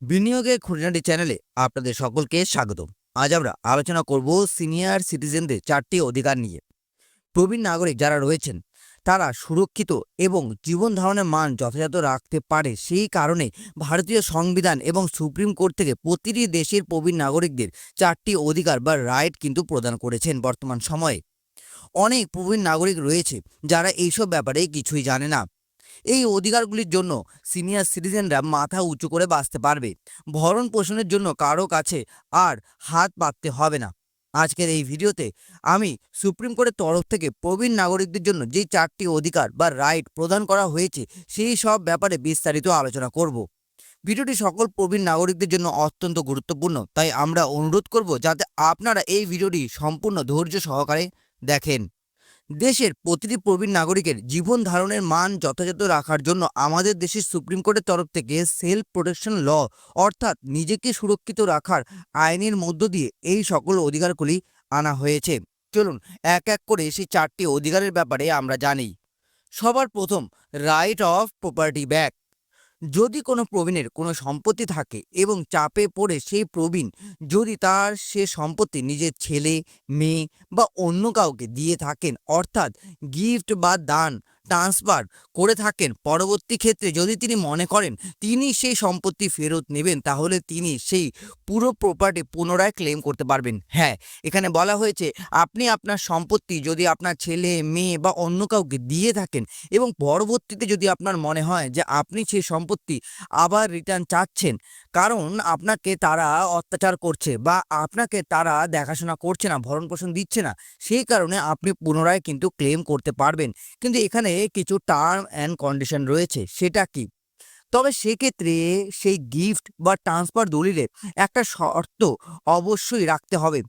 বিনিয়োগের খুঁটিনাটি চ্যানেলে আপনাদের সকলকে স্বাগতম। আজ আমরা আলোচনা করব সিনিয়র সিটিজেনদের 4টি অধিকার নিয়ে। প্রবীণ নাগরিক যারা রয়েছেন তারা সুরক্ষিত এবং জীবন ধারণের মান যথাযথ রাখতে পারে। সেই কারণে ভারতীয় সংবিধান এবং সুপ্রিম কোর্ট থেকে প্রতিটি দেশের প্রবীণ নাগরিকদের 4টি অধিকার বা রাইট কিন্তু প্রদান করেছেন। বর্তমান সময়ে অনেক প্রবীণ নাগরিক রয়েছে যারা এইসব ব্যাপারে কিছুই জানে না। এই অধিকারগুলির জন্য সিনিয়র সিটিজেনরা মাথা উঁচু করে বাঁচতে পারবে। ভরণ পোষণের জন্য কারো কাছে আর হাত পাততে হবে না। আজকের এই ভিডিওতে আমি সুপ্রিম কোর্টের তরফ থেকে প্রবীণ নাগরিকদের জন্য যে 4টি অধিকার বা রাইট প্রদান করা হয়েছে সেই সব ব্যাপারে বিস্তারিত আলোচনা করব। ভিডিওটি সকল প্রবীণ নাগরিকদের জন্য অত্যন্ত গুরুত্বপূর্ণ, তাই আমরা অনুরোধ করব যাতে আপনারা এই ভিডিওটি সম্পূর্ণ ধৈর্য সহকারে দেখেন। দেশের প্রতিটি প্রবীণ নাগরিকের জীবন ধারণের মান যথাযথ রাখার জন্য আমাদের দেশের সুপ্রিম কোর্টের তরফ থেকে সেলফ প্রোটেকশন ল অর্থাৎ নিজেকে সুরক্ষিত রাখার আইনের মধ্য দিয়ে এই সকল অধিকারগুলি আনা হয়েছে। চলুন এক এক করে সেই 4টি অধিকারের ব্যাপারে আমরা জানি। সবার প্রথম, রাইট অফ প্রপার্টি ব্যাক। যদি কোনো প্রবীণের কোনো সম্পত্তি থাকে এবং চাপে পড়ে সেই প্রবীণ যদি তার সে সম্পত্তি নিজের ছেলে, মেয়ে বা অন্য কাউকে দিয়ে থাকেন, অর্থাৎ গিফট বা দান ট্রান্সফার করে থাকেন, পরবর্তী ক্ষেত্রে যদি তিনি মনে করেন তিনি সেই সম্পত্তি ফেরত নেবেন, তাহলে তিনি সেই পুরো প্রপার্টি পুনরায় ক্লেম করতে পারবেন। হ্যাঁ, এখানে বলা হয়েছে আপনি আপনার সম্পত্তি যদি আপনার ছেলে, মেয়ে বা অন্য কাউকে দিয়ে থাকেন এবং পরবর্তীতে যদি আপনার মনে হয় যে আপনি সেই সম্পত্তি আবার রিটার্ন চাচ্ছেন, কারণ আপনাকে তারা অত্যাচার করছে বা আপনাকে তারা দেখাশোনা করছে না, ভরণপোষণ দিচ্ছে না, সেই কারণে আপনি পুনরায় কিন্তু ক্লেম করতে পারবেন। কিন্তু এখানে কিছু টার্ম অ্যান্ড কন্ডিশন রয়েছে। সেটা কি? তবে সেক্ষেত্রে সেই গিফট বা ট্রান্সফার দলিলে একটা শর্ত অবশ্যই রাখতে হবে।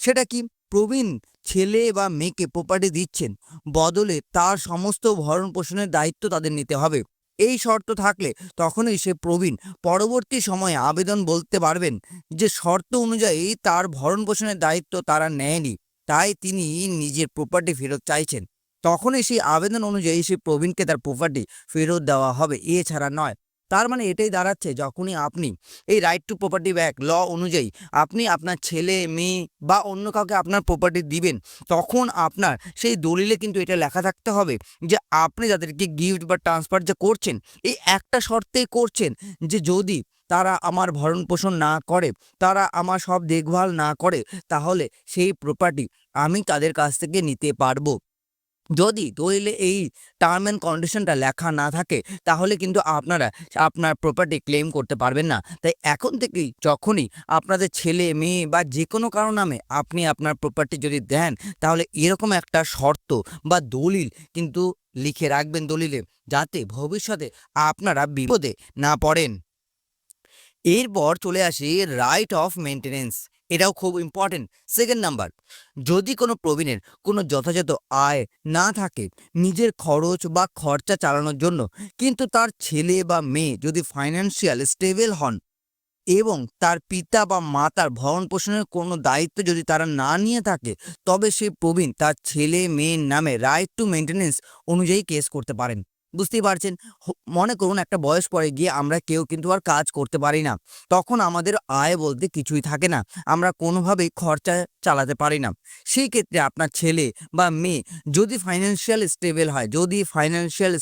সেটা কি? প্রবীণ ছেলে বা মেয়েকে প্রপার্টি দিচ্ছেন, বদলে তার সমস্ত ভরণ পোষণের দায়িত্ব তাদের নিতে হবে। এই শর্ত থাকলে তখনই সে প্রবীণ পরবর্তী সময়ে আবেদন বলতে পারবেন যে শর্ত অনুযায়ী তার ভরণ পোষণের দায়িত্ব তারা নেয়নি, তাই তিনি নিজের প্রপার্টি ফেরত চাইছেন। তখনই সেই আবেদন অনুযায়ী সেই প্রবীণকে তার প্রপার্টি ফেরত দেওয়া হবে, এছাড়া নয়। তার মানে এটাই দাঁড়াচ্ছে, যখনই আপনি এই রাইট টু প্রপার্টি ব্যাক ল অনুযায়ী আপনি আপনার ছেলে, মেয়ে বা অন্য কাউকে আপনার প্রপার্টি দিবেন, তখন আপনার সেই দলিলে কিন্তু এটা লেখা থাকতে হবে যে আপনি যাদেরকে গিফট বা ট্রান্সফার যে করছেন, এই একটা শর্তেই করছেন যে যদি তারা আমার ভরণ পোষণ না করে, তারা আমার সব দেখভাল না করে, তাহলে সেই প্রপার্টি আমি তাদের কাছ থেকে নিতে পারবো। যদি দলিলে এই টার্ম অ্যান্ড কন্ডিশনটা লেখা না থাকে, তাহলে কিন্তু আপনারা আপনার প্রপার্টি ক্লেম করতে পারবেন না। তাই এখন থেকেই যখনই আপনাদের ছেলে, মেয়ে বা যে কোনো কারো নামে আপনি আপনার প্রপার্টি যদি দেন, তাহলে এরকম একটা শর্ত বা দলিল কিন্তু লিখে রাখবেন দলিলে, যাতে ভবিষ্যতে আপনারা বিপদে না পড়েন। এরপর চলে আসি রাইট অফ মেনটেনেন্স। এটাও খুব ইম্পর্টেন্ট। সেকেন্ড নাম্বার, যদি কোনো প্রবীণের কোনো যথাযথ আয় না থাকে নিজের খরচ বা খরচা চালানোর জন্য, কিন্তু তার ছেলে বা মেয়ে যদি ফাইন্যান্সিয়াল স্টেবল হন এবং তার পিতা বা মাতার ভরণ পোষণের কোনো দায়িত্ব যদি তারা না নিয়ে থাকে, তবে সেই প্রবীণ তার ছেলে মেয়ের নামে রাইট টু মেনটেনেন্স অনুযায়ী কেস করতে পারেন। বুঝতেই পারছেন, মনে করুন একটা বয়স পরে গিয়ে আমরা কেউ কিন্তু আর কাজ করতে পারি না, তখন আমাদের আয় বলতে কিছুই থাকে না, আমরা কোনোভাবেই খরচা চালাতে পারি না। সেই ক্ষেত্রে আপনার ছেলে বা মেয়ে যদি ফাইন্যান্সিয়াল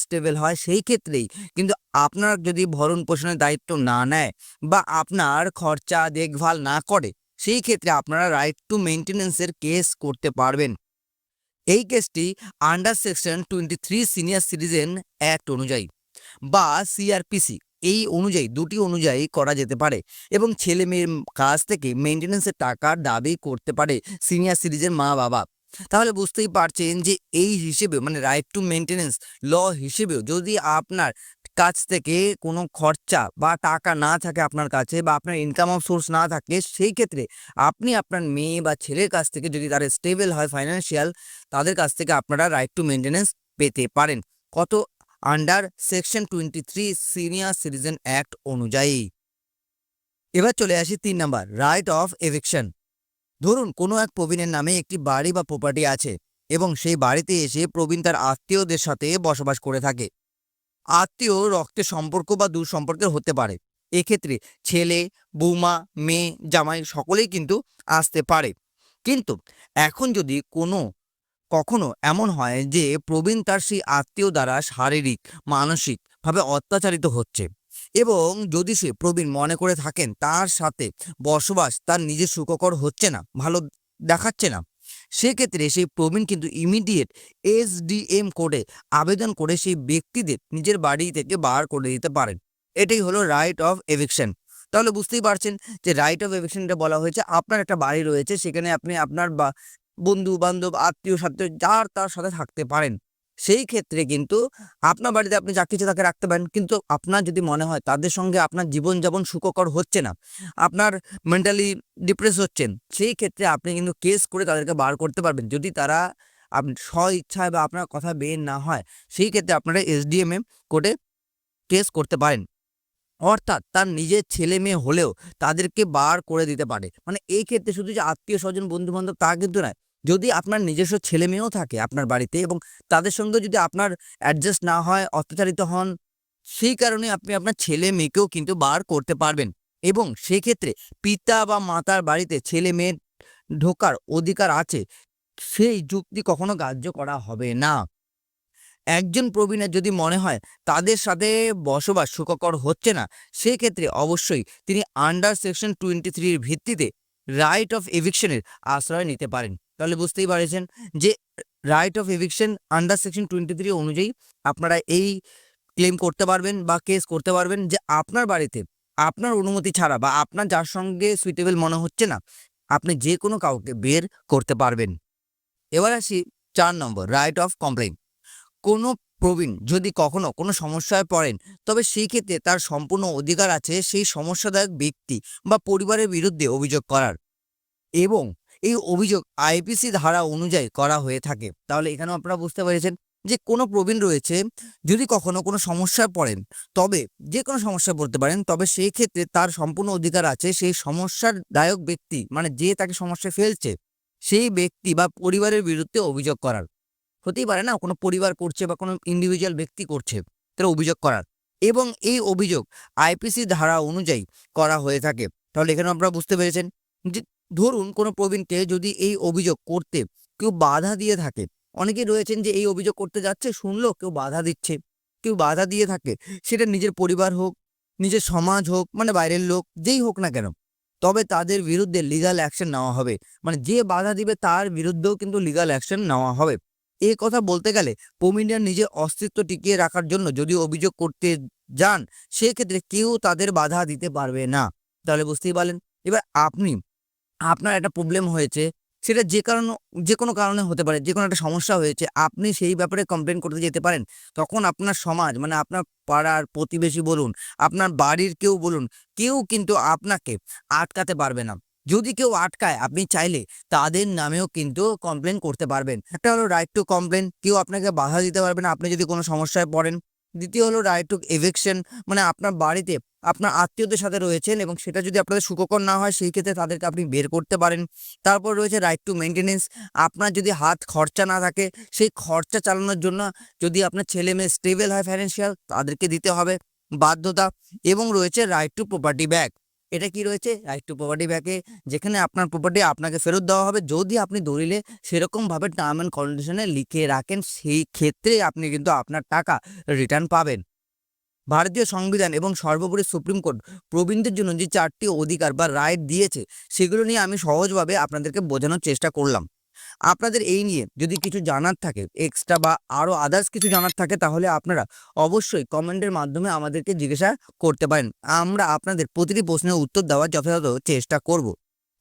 স্টেবল হয়, সেই ক্ষেত্রেই কিন্তু আপনার যদি ভরণ পোষণের দায়িত্ব না নেয় বা আপনার খরচা দেখভাল না করে, সেই ক্ষেত্রে আপনারা রাইট টু মেইনটেনেন্সের কেস করতে পারবেন। এই কেসটি under section 23 senior citizen act অনুযায়ী বা সিআরপিসি এই অনুযায়ী, দুটি অনুযায়ী করা যেতে পারে এবং ছেলে মেয়ের কাছ থেকে মেইনটেনেন্সের টাকার দাবি করতে পারে সিনিয়র সিটিজেন মা বাবা। তাহলে বুঝতেই পারছেন যে এই হিসেবে মানে রাইট টু মেইনটেনেন্স ল হিসেবেও যদি আপনার কাছ থেকে কোনো খরচা বা টাকা না থাকে আপনার কাছে, বা আপনার ইনকাম অফ সোর্স না থাকে, সেই ক্ষেত্রে আপনি আপনার মেয়ে বা ছেলের কাছ থেকে যদি তারা স্টেবল হয় ফাইন্যান্সিয়াল, তাদের কাছ থেকে আপনারা রাইট টু মেইনটেনেন্স পেতে পারেন। কত? Under section 23 senior citizen act অনুযায়ী। এবার চলে আসি 3 নাম্বার, রাইট অফ এভিকশন। ধরুন কোনো এক প্রবীণের নামে একটি বাড়ি বা প্রপার্টি আছে এবং সেই বাড়িতে এসে প্রবীণ তার আত্মীয়দের সাথে বসবাস করে থাকে। আত্মীয় রক্তের সম্পর্ক বা দূর সম্পর্কের হতে পারে। এক্ষেত্রে ছেলে, বৌমা, মেয়ে, জামাই সকলেই কিন্তু আসতে পারে। কিন্তু এখন যদি কখনো এমন হয় যে প্রবীণ তার সেই আত্মীয় দ্বারা শারীরিক, মানসিকভাবে অত্যাচারিত হচ্ছে এবং যদি সে প্রবীণ মনে করে থাকেন তার সাথে বসবাস তার নিজের সুখকর হচ্ছে না, ভালো দেখাচ্ছে না, সেক্ষেত্রে সেই প্রবীণ কিন্তু ইমিডিয়েট এসডিএম কোর্টে আবেদন করে সেই ব্যক্তিদের নিজের বাড়ি থেকে বার করে দিতে পারেন। এটাই হলো রাইট অফ এভিকশন। তাহলে বুঝতেই পারছেন যে রাইট অফ এভিকশনটা বলা হয়েছে, আপনার একটা বাড়ি রয়েছে, সেখানে আপনি আপনার বন্ধু বান্ধব, আত্মীয় সাথে যার তার সাথে থাকতে পারেন। সেই ক্ষেত্রে কিন্তু আপনার বাড়িতে আপনি যা কিছু তাকে রাখতে পারেন, কিন্তু আপনার যদি মনে হয় তাদের সঙ্গে আপনার জীবনযাপন সুখকর হচ্ছে না, আপনার মেন্টালি ডিপ্রেস হচ্ছেন, সেই ক্ষেত্রে আপনি কিন্তু কেস করে তাদেরকে বার করতে পারবেন। যদি তারা স্ব ইচ্ছায় বা আপনার কথা বের না হয়, সেই ক্ষেত্রে আপনারা এসডিএমএ কোর্টে কেস করতে পারেন। অর্থাৎ তার নিজের ছেলে মেয়ে হলেও তাদেরকে বার করে দিতে পারে। মানে এই ক্ষেত্রে শুধু যে আত্মীয় স্বজন, বন্ধু বান্ধব তা কিন্তু নয়। যদি আপনার নিজস্ব ছেলে মেয়েও থাকে আপনার বাড়িতে এবং তাদের সঙ্গে যদি আপনার অ্যাডজাস্ট না হয়, অত্যাচারিত হন, সেই কারণে আপনি আপনার ছেলে মেয়েকেও কিন্তু বার করতে পারবেন এবং সেক্ষেত্রে পিতা বা মাতার বাড়িতে ছেলে মেয়ের ঢোকার অধিকার আছে, সেই যুক্তি কখনো গ্রাহ্য করা হবে না। একজন প্রবীণের যদি মনে হয় তাদের সাথে বসবাস সুখকর হচ্ছে না, সেক্ষেত্রে অবশ্যই তিনি আন্ডার সেকশন 23 এর ভিত্তিতে রাইট অফ এভিকশনের আশ্রয় নিতে পারেন। তাহলে বুঝতেই পারছেন যে right of eviction under section 23 অনুযায়ী আপনারা এই ক্লেম করতে পারবেন বা কেস করতে পারবেন যে আপনার বাড়িতে আপনার অনুমতি ছাড়া বা আপনার যার সঙ্গে সুইটেবল মনে হচ্ছে না, আপনি যে কোনো কাউকে বের করতে পারবেন। এবার আসি 4 নম্বর, রাইট অফ কমপ্লেইন। কোনো প্রবীণ যদি কখনো কোনো সমস্যায় পড়েন, তবে সেই ক্ষেত্রে তার সম্পূর্ণ অধিকার আছে সেই সমস্যাদায়ক ব্যক্তি বা পরিবারের বিরুদ্ধে অভিযোগ করার এবং এই অভিযোগ আইপিসি ধারা অনুযায়ী করা হয়ে থাকে। তাহলে এখানেও আপনারা বুঝতে পেরেছেন যে কোনো প্রবীণ রয়েছে, যদি কখনো কোনো সমস্যায় পড়েন, তবে যে কোনো সমস্যায় পড়তে পারেন, তবে সেই ক্ষেত্রে তার সম্পূর্ণ অধিকার আছে সেই সমস্যার দায়ক ব্যক্তি, মানে যে তাকে সমস্যায় ফেলছে, সেই ব্যক্তি বা পরিবারের বিরুদ্ধে অভিযোগ করার। হতেই পারে না কোনো পরিবার করছে বা কোনো ইন্ডিভিজুয়াল ব্যক্তি করছে, তারা অভিযোগ করার এবং এই অভিযোগ আইপিসি ধারা অনুযায়ী করা হয়ে থাকে। তাহলে এখানে আপনারা বুঝতে পেরেছেন যে ধরুন কোনো প্রবীণকে যদি এই অভিযোগ করতে কেউ বাধা দিয়ে থাকে, অনেকেই রয়েছেন যে এই অভিযোগ করতে যাচ্ছে, শুনলো কেউ বাধা দিচ্ছে, কেউ বাধা দিয়ে থাকে, সেটা নিজের পরিবার হোক, নিজের সমাজ হোক, মানে বাইরের লোক যেই হোক না কেন, তবে তাদের বিরুদ্ধে লিগ্যাল অ্যাকশন নেওয়া হবে। মানে যে বাধা দিবে তার বিরুদ্ধেও কিন্তু লিগ্যাল অ্যাকশন নেওয়া হবে। এ কথা বলতে গেলে প্রবীণরা নিজের অস্তিত্ব টিকিয়ে রাখার জন্য যদি অভিযোগ করতে যান, সেক্ষেত্রে কেউ তাদের বাধা দিতে পারবে না। তাহলে বুঝতেই পারলেন। এবার আপনার একটা প্রবলেম হয়েছে, সেটা যে কোনো কারণে হতে পারে, যে কোনো একটা সমস্যা হয়েছে, আপনি সেই ব্যাপারে কমপ্লেন করতে যেতে পারেন। তখন আপনার সমাজ, মানে আপনার পাড়ার প্রতিবেশী বলুন, আপনার বাড়ির কেউ বলুন, কেউ কিন্তু আপনাকে আটকাতে পারবে না। যদি কেউ আটকায়, আপনি চাইলে তাদের নামেও কিন্তু কমপ্লেন করতে পারবেন। একটা হলো রাইট টু কমপ্লেন, কেউ আপনাকে বাধা দিতে পারবে না আপনি যদি কোনো সমস্যায় পড়েন। দ্বিতীয় হলো রাইট টু এভিকশন, মানে আপনার বাড়িতে আপনার আত্মীয়দের সাথে রয়েছেন এবং সেটা যদি আপনাদের সুখকর না হয়, সেই ক্ষেত্রে তাদেরকে আপনি বের করতে পারেন। তারপর রয়েছে রাইট টু মেইনটেনেন্স, আপনার যদি হাত খরচা না থাকে, সেই খরচা চালানোর জন্য যদি আপনার ছেলে মেয়ে স্টেবল হয় ফাইন্যান্সিয়াল, তাদেরকে দিতে হবে বাধ্যতা। এবং রয়েছে রাইট টু প্রপার্টি ব্যাক। এটা কি রয়েছে? রাইট টু প্রপার্টি ব্যাকে যেখানে আপনার প্রপার্টি আপনাকে ফেরত দেওয়া হবে যদি আপনি দলিলে সেরকমভাবে টার্ম অ্যান্ড কন্ডিশনে লিখে রাখেন, সেই ক্ষেত্রে আপনি কিন্তু আপনার টাকা রিটার্ন পাবেন। ভারতীয় সংবিধান এবং সর্বোপরি সুপ্রিম কোর্ট প্রবীণদের জন্য যে 4টি অধিকার বা রাইট দিয়েছে, সেগুলো নিয়ে আমি সহজভাবে আপনাদেরকে বোঝানোর চেষ্টা করলাম। আপনাদের এই নিয়ে যদি কিছু জানার থাকে এক্সট্রা বা আরও আদার্স কিছু জানার থাকে, তাহলে আপনারা অবশ্যই কমেন্টের মাধ্যমে আমাদেরকে জিজ্ঞাসা করতে পারেন। আমরা আপনাদের প্রতিটি প্রশ্নের উত্তর দেওয়ার যথাযথ চেষ্টা করব।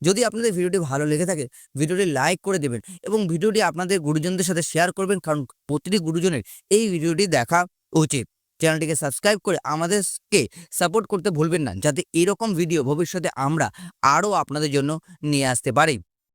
যদি আপনাদের ভিডিওটি ভালো লেগে থাকে, ভিডিওটি লাইক করে দেবেন এবং ভিডিওটি আপনাদের গুরুজনদের সাথে শেয়ার করবেন, কারণ প্রতিটি গুরুজনের এই ভিডিওটি দেখা উচিত। চ্যানেলটিকে সাবস্ক্রাইব করে আমাদেরকে সাপোর্ট করতে ভুলবেন না, যাতে এরকম ভিডিও ভবিষ্যতে আমরা আরও আপনাদের জন্য নিয়ে আসতে পারি।